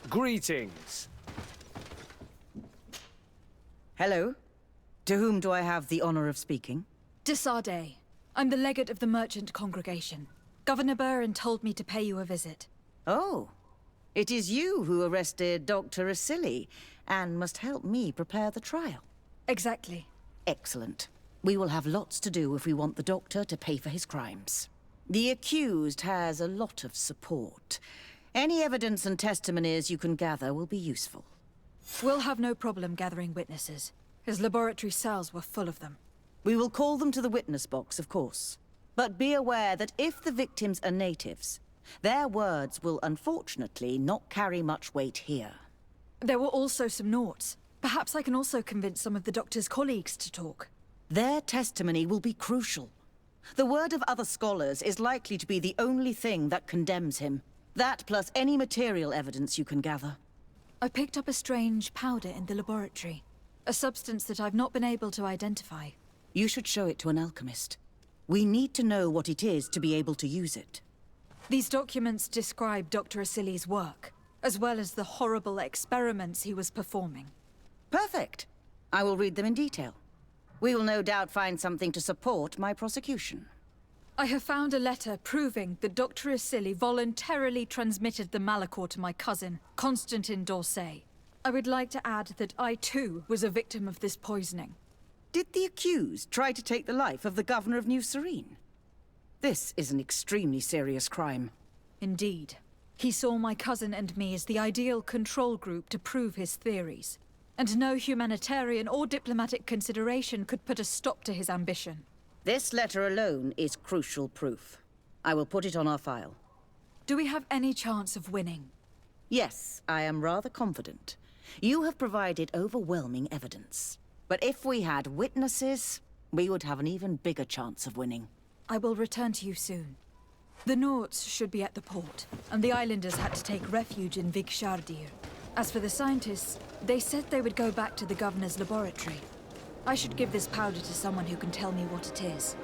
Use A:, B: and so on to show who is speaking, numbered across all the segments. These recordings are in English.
A: Greetings.
B: Hello. To whom do I have the honor of speaking?
C: Desarde. I'm the legate of the merchant congregation. Governor Burren told me to pay you a visit.
B: Oh. It is you who arrested Dr. Asili and must help me prepare the trial.
C: Exactly.
B: Excellent. We will have lots to do if we want the doctor to pay for his crimes. The accused has a lot of support. Any evidence and testimonies you can gather will be useful.
C: We'll have no problem gathering witnesses. His laboratory cells were full of them.
B: We will call them to the witness box, of course. But be aware that if the victims are natives, their words will unfortunately not carry much weight here.
C: There were also some Nauts. Perhaps I can also convince some of the doctor's colleagues to talk.
B: Their testimony will be crucial. The word of other scholars is likely to be the only thing that condemns him. That plus any material evidence you can gather.
C: I picked up a strange powder in the laboratory. A substance that I've not been able to identify.
B: You should show it to an alchemist. We need to know what it is to be able to use it.
C: These documents describe Dr. Asili's work, as well as the horrible experiments he was performing.
B: Perfect. I will read them in detail. We will no doubt find something to support my prosecution.
C: I have found a letter proving that Dr. Asili voluntarily transmitted the Malachor to my cousin, Constantin d'Orsay. I would like to add that I too was a victim of this poisoning.
B: Did the accused try to take the life of the governor of New Serene? This is an extremely serious crime.
C: Indeed. He saw my cousin and me as the ideal control group to prove his theories. And no humanitarian or diplomatic consideration could put a stop to his ambition.
B: This letter alone is crucial proof. I will put it on our file.
C: Do we have any chance of winning?
B: Yes, I am rather confident. You have provided overwhelming evidence. But if we had witnesses, we would have an even bigger chance of winning.
C: I will return to you soon. The Nauts should be at the port, and the islanders had to take refuge in Vigshardir. As for the scientists, they said they would go back to the governor's laboratory. I should give this powder to someone who can tell me what it is.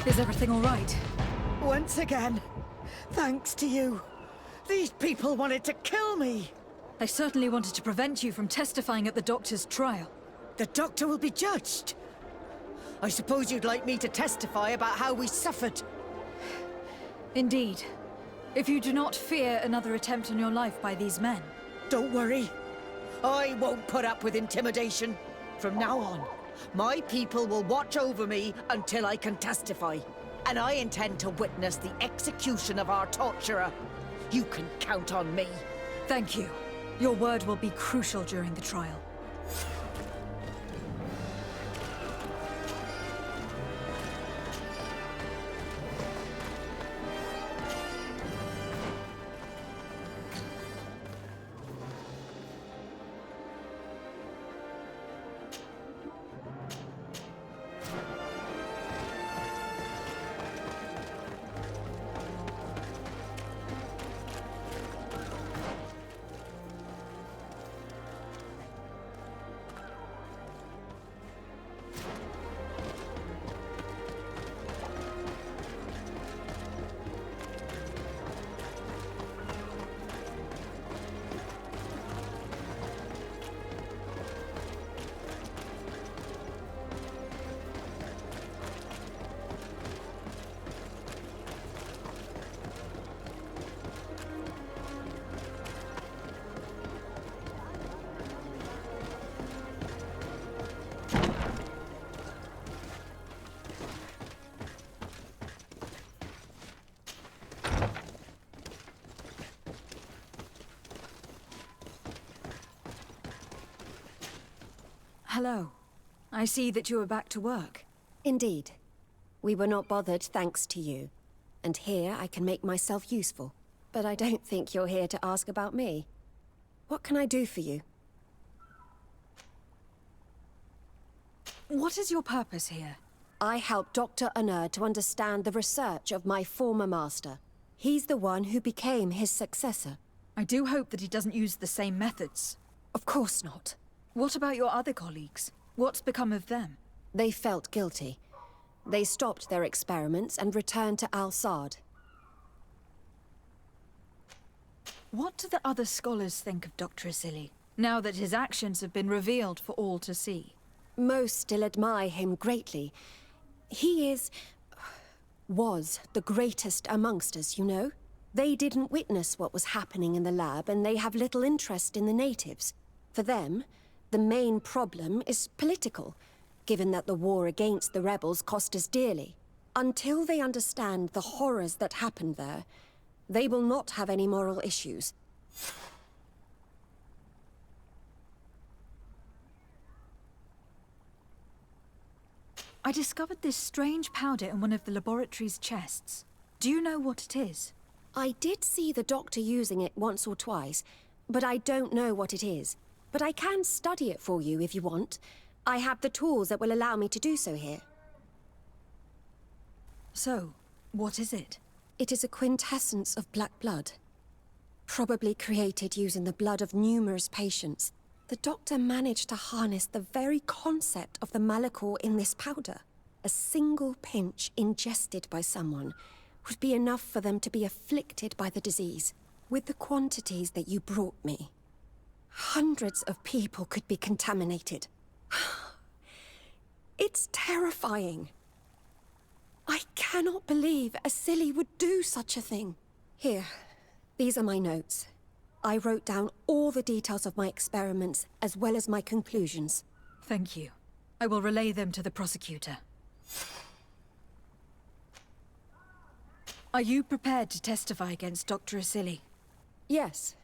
C: Is everything all right?
D: Once again, thanks to you. These people wanted to kill me.
C: They certainly wanted to prevent you from testifying at the doctor's trial.
D: The doctor will be judged. I suppose you'd like me to testify about how we suffered.
C: Indeed. If you do not fear another attempt on your life by these men.
D: Don't worry. I won't put up with intimidation. From now on, my people will watch over me until I can testify. And I intend to witness the execution of our torturer. You can count on me.
C: Thank you. Your word will be crucial during the trial. Hello. I see that you are back to work.
A: Indeed. We were not bothered thanks to you. And here I can make myself useful. But I don't think you're here to ask about me. What can I do for you?
C: What is your purpose here?
A: I help Dr. Unur to understand the research of my former master. He's the one who became his successor.
C: I do hope that he doesn't use the same methods.
A: Of course not.
C: What about your other colleagues? What's become of them?
A: They felt guilty. They stopped their experiments and returned to Al-Sad.
C: What do the other scholars think of Dr. Asili, now that his actions have been revealed for all to see?
A: Most still admire him greatly. He was the greatest amongst us, you know? They didn't witness what was happening in the lab, and they have little interest in the natives. For them, the main problem is political, given that the war against the rebels cost us dearly. Until they understand the horrors that happened there, they will not have any moral issues.
C: I discovered this strange powder in one of the laboratory's chests. Do you know what it is?
A: I did see the doctor using it once or twice, but I don't know what it is. But I can study it for you if you want. I have the tools that will allow me to do so here.
C: So, what is it?
A: It is a quintessence of black blood. Probably created using the blood of numerous patients. The doctor managed to harness the very concept of the Malachor in this powder. A single pinch ingested by someone would be enough for them to be afflicted by the disease. With the quantities that you brought me, hundreds of people could be contaminated. It's terrifying. I cannot believe Asili would do such a thing. Here, these are my notes. I wrote down all the details of my experiments, as well as my conclusions.
C: Thank you. I will relay them to the prosecutor. Are you prepared to testify against Dr. Asili?
A: Yes.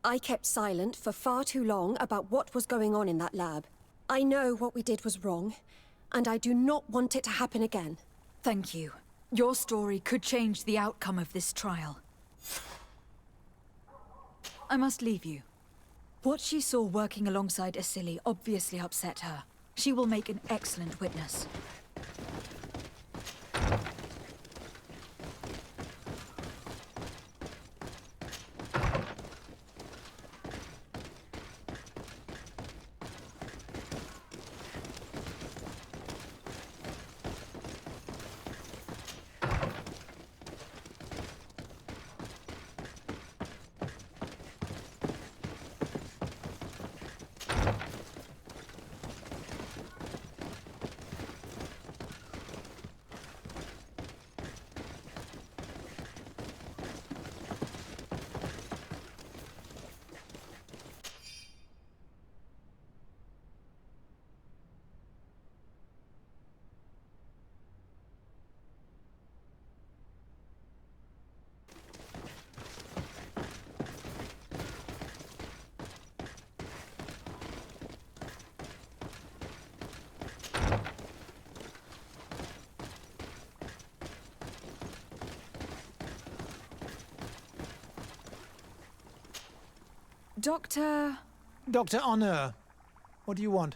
A: I kept silent for far too long about what was going on in that lab. I know what we did was wrong, and I do not want it to happen again.
C: Thank you. Your story could change the outcome of this trial. I must leave you. What she saw working alongside Asili obviously upset her. She will make an excellent witness. Doctor
E: Unur. What do you want?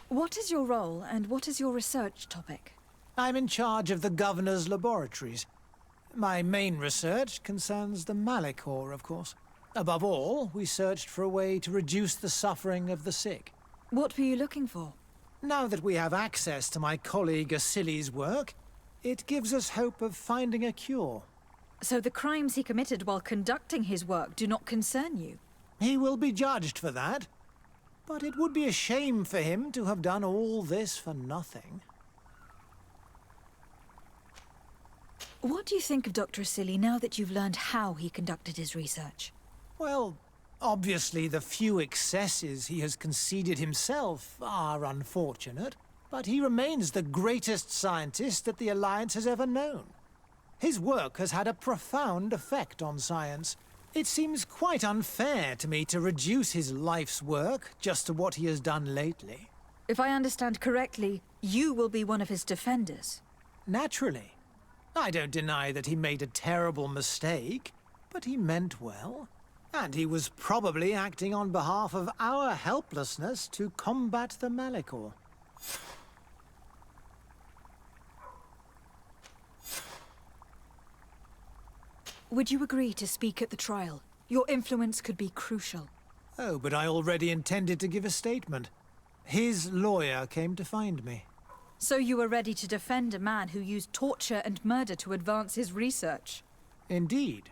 C: What is your role, and what is your research topic?
E: I'm in charge of the governor's laboratories. My main research concerns the Malachor, of course. Above all, we searched for a way to reduce the suffering of the sick.
C: What were you looking for?
E: Now that we have access to my colleague Asili's work, it gives us hope of finding a cure.
C: So the crimes he committed while conducting his work do not concern you?
E: He will be judged for that. But it would be a shame for him to have done all this for nothing.
C: What do you think of Dr. Asili now that you've learned how he conducted his research?
E: Well, obviously the few excesses he has conceded himself are unfortunate, but he remains the greatest scientist that the Alliance has ever known. His work has had a profound effect on science. It seems quite unfair to me to reduce his life's work just to what he has done lately.
C: If I understand correctly, you will be one of his defenders.
E: Naturally. I don't deny that he made a terrible mistake, but he meant well. And he was probably acting on behalf of our helplessness to combat the Malachor.
C: Would you agree to speak at the trial? Your influence could be crucial.
E: Oh, but I already intended to give a statement. His lawyer came to find me.
C: So you were ready to defend a man who used torture and murder to advance his research?
E: Indeed,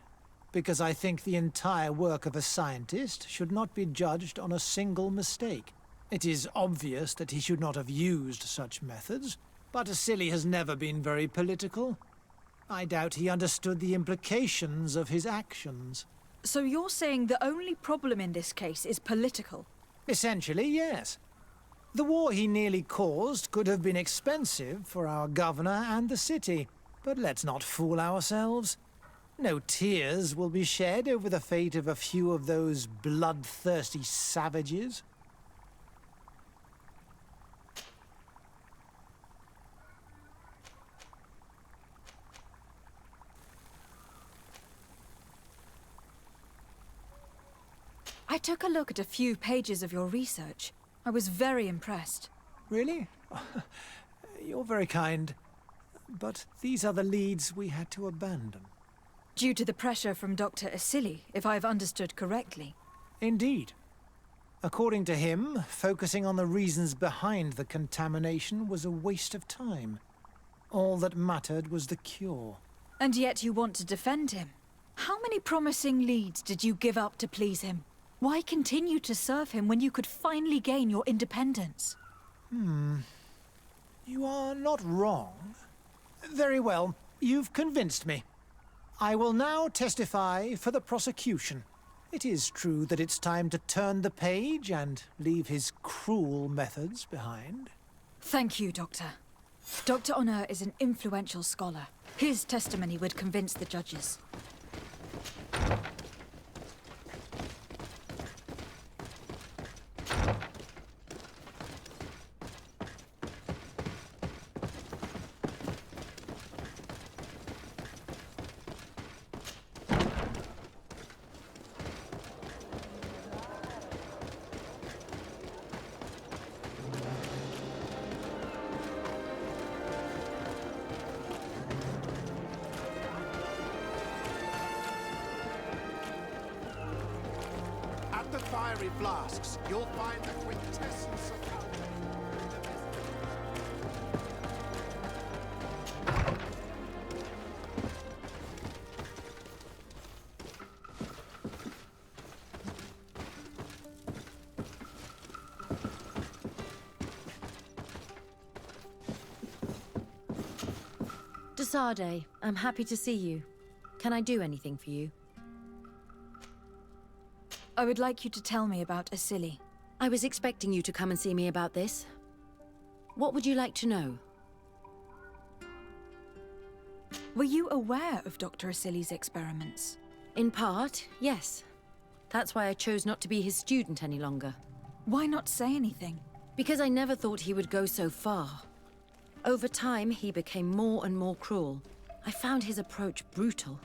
E: because I think the entire work of a scientist should not be judged on a single mistake. It is obvious that he should not have used such methods, but Asili has never been very political. I doubt he understood the implications of his actions.
C: So you're saying the only problem in this case is political?
E: Essentially, yes. The war he nearly caused could have been expensive for our governor and the city, but let's not fool ourselves. No tears will be shed over the fate of a few of those bloodthirsty savages.
C: I took a look at a few pages of your research. I was very impressed.
E: Really? You're very kind. But these are the leads we had to abandon.
C: Due to the pressure from Dr. Asili, if I've understood correctly.
E: Indeed. According to him, focusing on the reasons behind the contamination was a waste of time. All that mattered was the cure.
C: And yet you want to defend him. How many promising leads did you give up to please him? Why continue to serve him when you could finally gain your independence?
E: You are not wrong. Very well, you've convinced me. I will now testify for the prosecution. It is true that it's time to turn the page and leave his cruel methods behind.
C: Thank you, Doctor. Dr. Honor is an influential scholar. His testimony would convince the judges.
F: At the fiery flasks, you'll find the quintessence of alchemy.
G: Desade, I'm happy to see you. Can I do anything for you?
C: I would like you to tell me about Asili.
G: I was expecting you to come and see me about this. What would you like to know?
C: Were you aware of Dr. Asili's experiments?
G: In part, yes. That's why I chose not to be his student any longer.
C: Why not say anything?
G: Because I never thought he would go so far. Over time, he became more and more cruel. I found his approach brutal.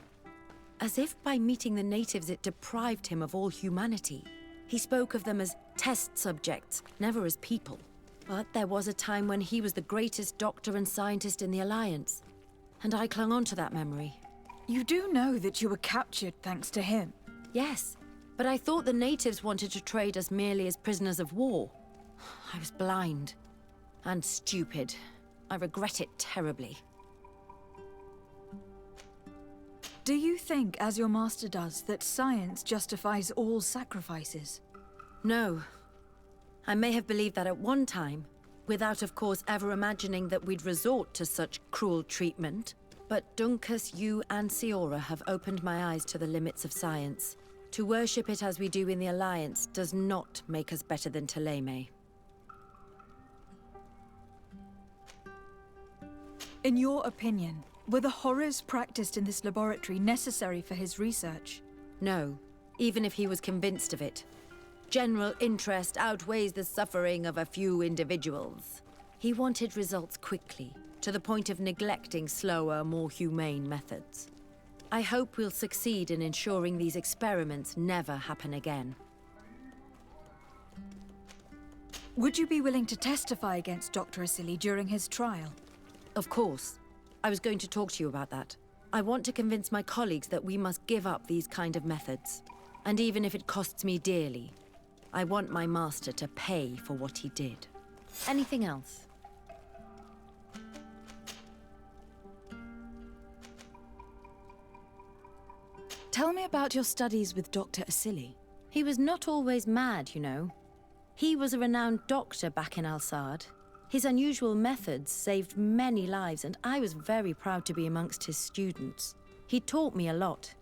G: As if by meeting the natives it deprived him of all humanity. He spoke of them as test subjects, never as people. But there was a time when he was the greatest doctor and scientist in the Alliance. And I clung on to that memory.
C: You do know that you were captured thanks to him.
G: Yes, but I thought the natives wanted to trade us merely as prisoners of war. I was blind. And stupid. I regret it terribly.
C: Do you think, as your master does, that science justifies all sacrifices?
G: No. I may have believed that at one time, without of course ever imagining that we'd resort to such cruel treatment. But Dunkus, you and Siora have opened my eyes to the limits of science. To worship it as we do in the Alliance does not make us better than Teleme.
C: In your opinion, were the horrors practiced in this laboratory necessary for his research?
G: No, even if he was convinced of it. General interest outweighs the suffering of a few individuals. He wanted results quickly, to the point of neglecting slower, more humane methods. I hope we'll succeed in ensuring these experiments never happen again.
C: Would you be willing to testify against Dr. Asili during his trial?
G: Of course. I was going to talk to you about that. I want to convince my colleagues that we must give up these kind of methods. And even if it costs me dearly, I want my master to pay for what he did. Anything else?
C: Tell me about your studies with Dr. Asili.
G: He was not always mad, you know. He was a renowned doctor back in Al-Sad. His unusual methods saved many lives, and I was very proud to be amongst his students. He taught me a lot.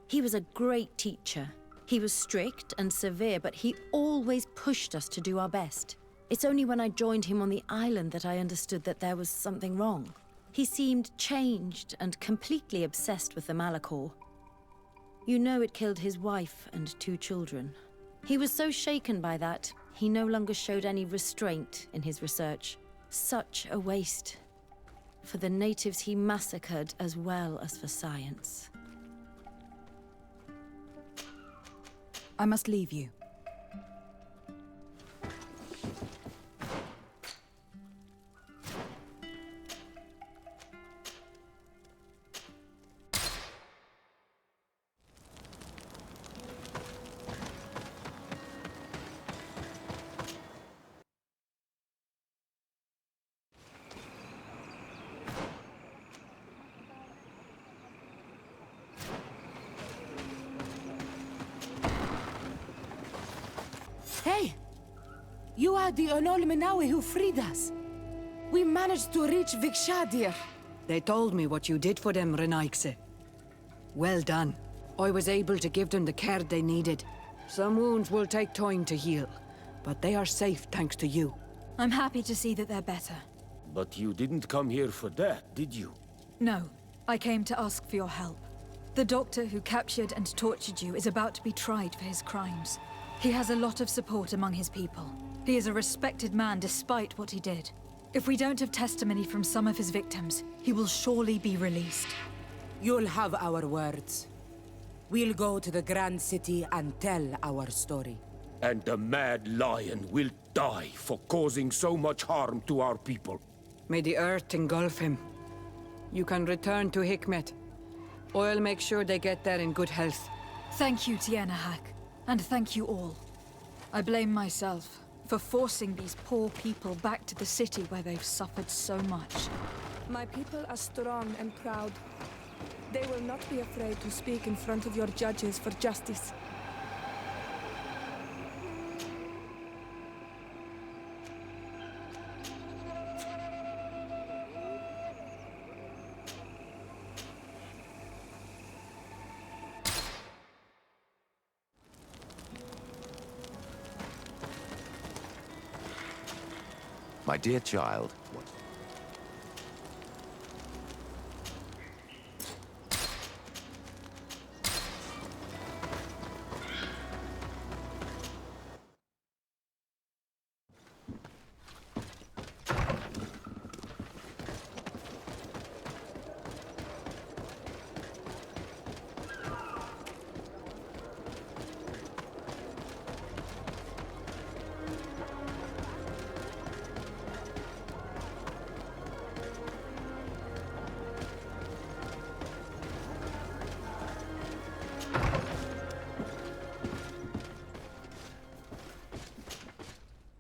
G: He was a great teacher. He was strict and severe, but he always pushed us to do our best. It's only when I joined him on the island that I understood that there was something wrong. He seemed changed and completely obsessed with the Malachor. You know it killed his wife and 2 children. He was so shaken by that, he no longer showed any restraint in his research. Such a waste. For the natives he massacred as well as for science.
C: I must leave you.
H: Hey! You are the Onol Menawi who freed us. We managed to reach Vikshadir.
I: They told me what you did for them, Renaikse. Well done. I was able to give them the care they needed. Some wounds will take time to heal, but they are safe thanks to you.
C: I'm happy to see that they're better.
J: But you didn't come here for that, did you?
C: No, I came to ask for your help. The doctor who captured and tortured you is about to be tried for his crimes. He has a lot of support among his people. He is a respected man despite what he did. If we don't have testimony from some of his victims, he will surely be released.
H: You'll have our words. We'll go to the Grand City and tell our story.
J: And the mad lion will die for causing so much harm to our people.
I: May the earth engulf him. You can return to Hikmet. I'll make sure they get there in good health.
C: Thank you, Tienahak, and thank you all. I blame myself for forcing these poor people back to the city where they've suffered so much.
K: My people are strong and proud. They will not be afraid to speak in front of your judges for justice.
L: My dear child,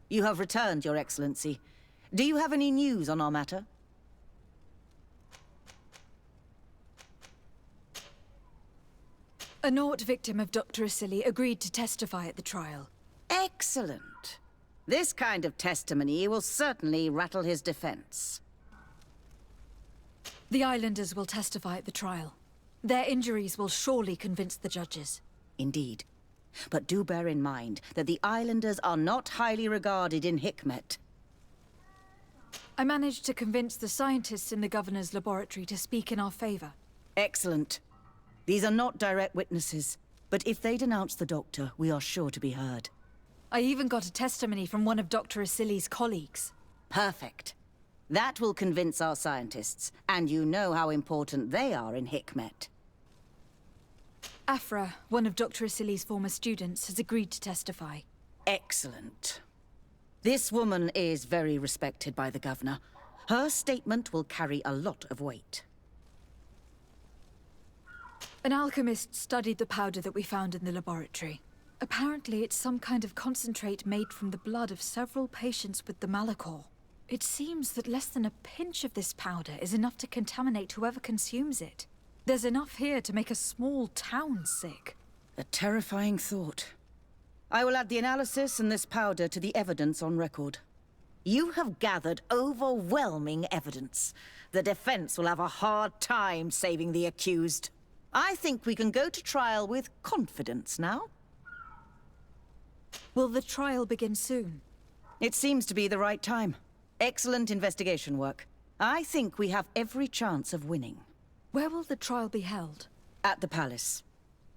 B: You have returned, Your Excellency. Do you have any news on our matter?
C: A Nort victim of Dr. Asili agreed to testify at the trial.
B: Excellent. This kind of testimony will certainly rattle his defense.
C: The islanders will testify at the trial. Their injuries will surely convince the judges.
B: Indeed. But do bear in mind that the islanders are not highly regarded in Hikmet.
C: I managed to convince the scientists in the governor's laboratory to speak in our favor.
B: Excellent. These are not direct witnesses, but But if they denounce the doctor, we are sure to be heard.
C: I even got a testimony from one of Dr. Asili's colleagues.
B: Perfect. That will convince our scientists, and you know how important they are in Hikmet.
C: Afra, one of Dr. Asili's former students, has agreed to testify.
B: Excellent. This woman is very respected by the governor. Her statement will carry a lot of weight.
C: An alchemist studied the powder that we found in the laboratory. Apparently, it's some kind of concentrate made from the blood of several patients with the Malachor. It seems that less than a pinch of this powder is enough to contaminate whoever consumes it. There's enough here to make a small town sick.
B: A terrifying thought. I will add the analysis and this powder to the evidence on record. You have gathered overwhelming evidence. The defense will have a hard time saving the accused. I think we can go to trial with confidence now.
C: Will the trial begin soon?
B: It seems to be the right time. Excellent investigation work. I think we have every chance of winning.
C: Where will the trial be held?
B: At the palace.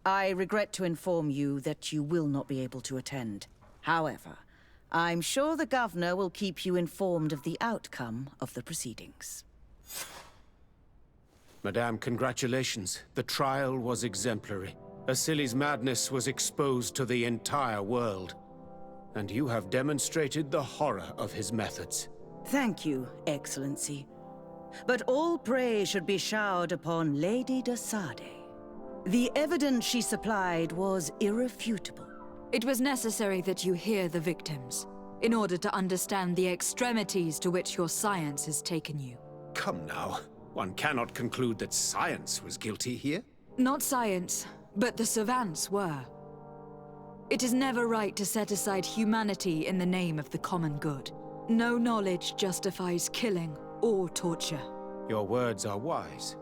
B: I regret to inform you that you will not be able to attend. However, I'm sure the governor will keep you informed of the outcome of the proceedings.
J: Madame, congratulations. The trial was exemplary. Asili's madness was exposed to the entire world. And you have demonstrated the horror of his methods.
B: Thank you, Excellency. But all praise should be showered upon Lady de Sade. The evidence she supplied was irrefutable.
C: It was necessary that you hear the victims, in order to understand the extremities to which your science has taken you.
J: Come now. One cannot conclude that science was guilty here.
C: Not science, but the savants were. It is never right to set aside humanity in the name of the common good. No knowledge justifies killing or torture.
J: Your words are wise,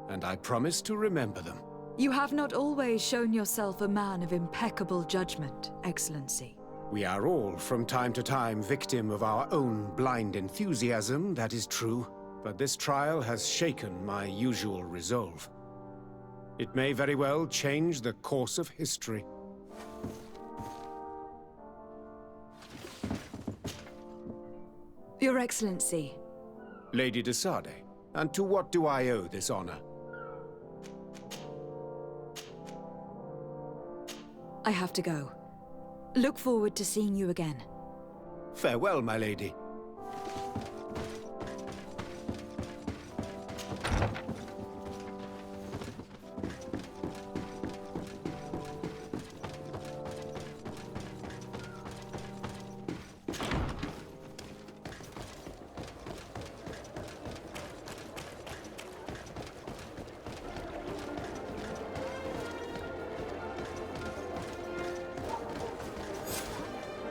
J: and I promise to remember them.
C: You have not always shown yourself a man of impeccable judgment, Excellency.
J: We are all, from time to time, victim of our own blind enthusiasm, that is true. But this trial has shaken my usual resolve. It may very well change the course of history.
C: Your Excellency.
J: Lady de Sade, and to what do I owe this honor?
C: I have to go. Look forward to seeing you again.
J: Farewell, my lady.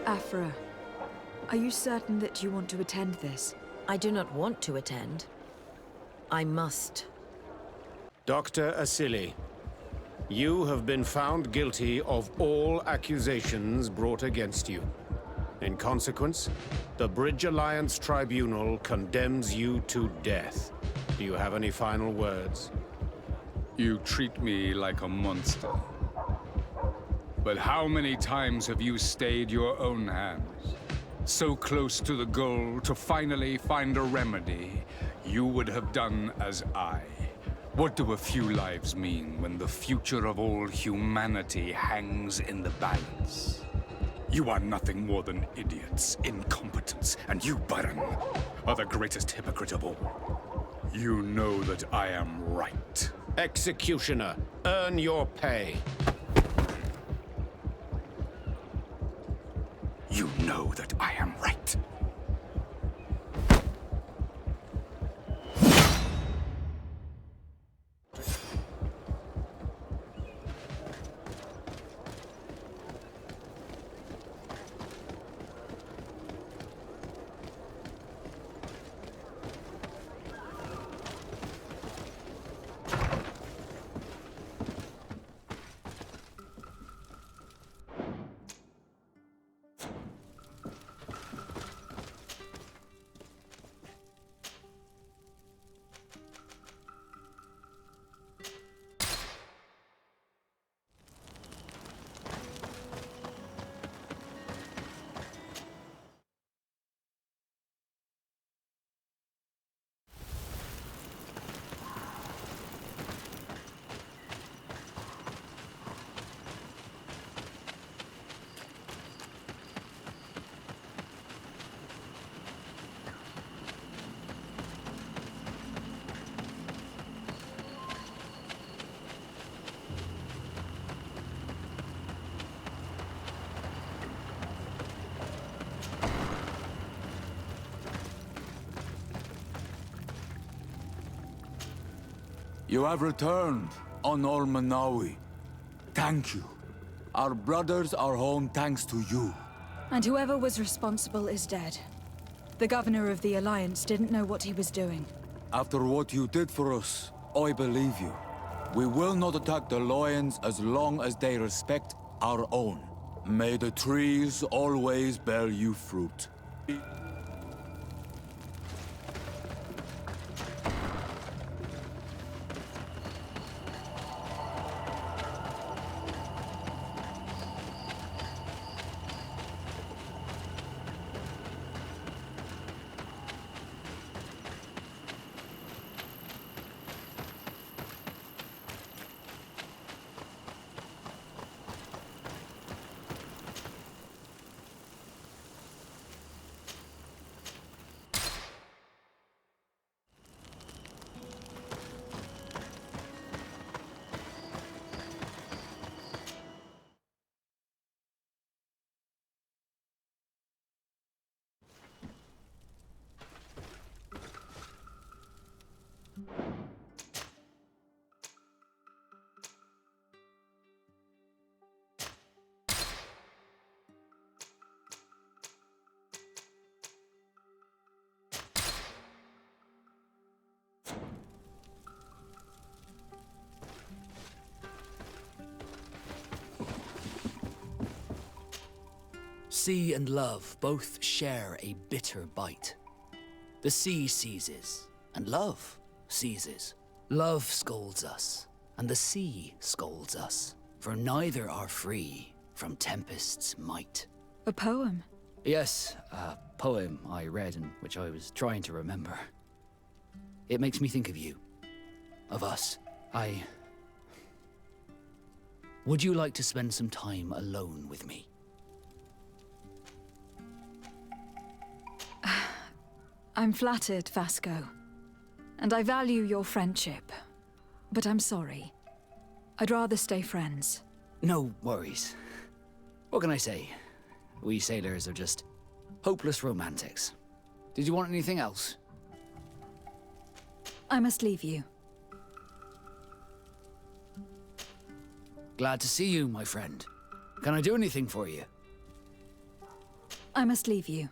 C: Afra, are you certain that you want to attend this?
G: I do not want to attend. I must.
J: Dr. Asili, you have been found guilty of all accusations brought against you. In consequence, the Bridge Alliance Tribunal condemns you to death. Do you have any final words?
M: You treat me like a monster. But how many times have you stayed your own hands? So close to the goal to finally find a remedy, you would have done as I. What do a few lives mean when the future of all humanity hangs in the balance? You are nothing more than idiots, incompetents, and you, Baron, are the greatest hypocrite of all. You know that I am right.
J: Executioner, earn your pay.
M: You know that I am right.
N: You have returned, Onol Manawi. Thank you. Our brothers are home thanks to you.
C: And whoever was responsible is dead. The governor of the Alliance didn't know what he was doing.
N: After what you did for us, I believe you. We will not attack the lions as long as they respect our own. May the trees always bear you fruit.
O: Sea and love both share a bitter bite. The sea seizes, and love seizes. Love scolds us, and the sea scolds us, for neither are free from tempest's might.
C: A poem?
O: Yes, a poem I read and which I was trying to remember. It makes me think of you. Of us. Would you like to spend some time alone with me?
C: I'm flattered, Vasco. And I value your friendship. But I'm sorry. I'd rather stay friends.
O: No worries. What can I say? We sailors are just hopeless romantics. Did you want anything else?
C: I must leave you.
O: Glad to see you, my friend. Can I do anything for you?
C: I must leave you.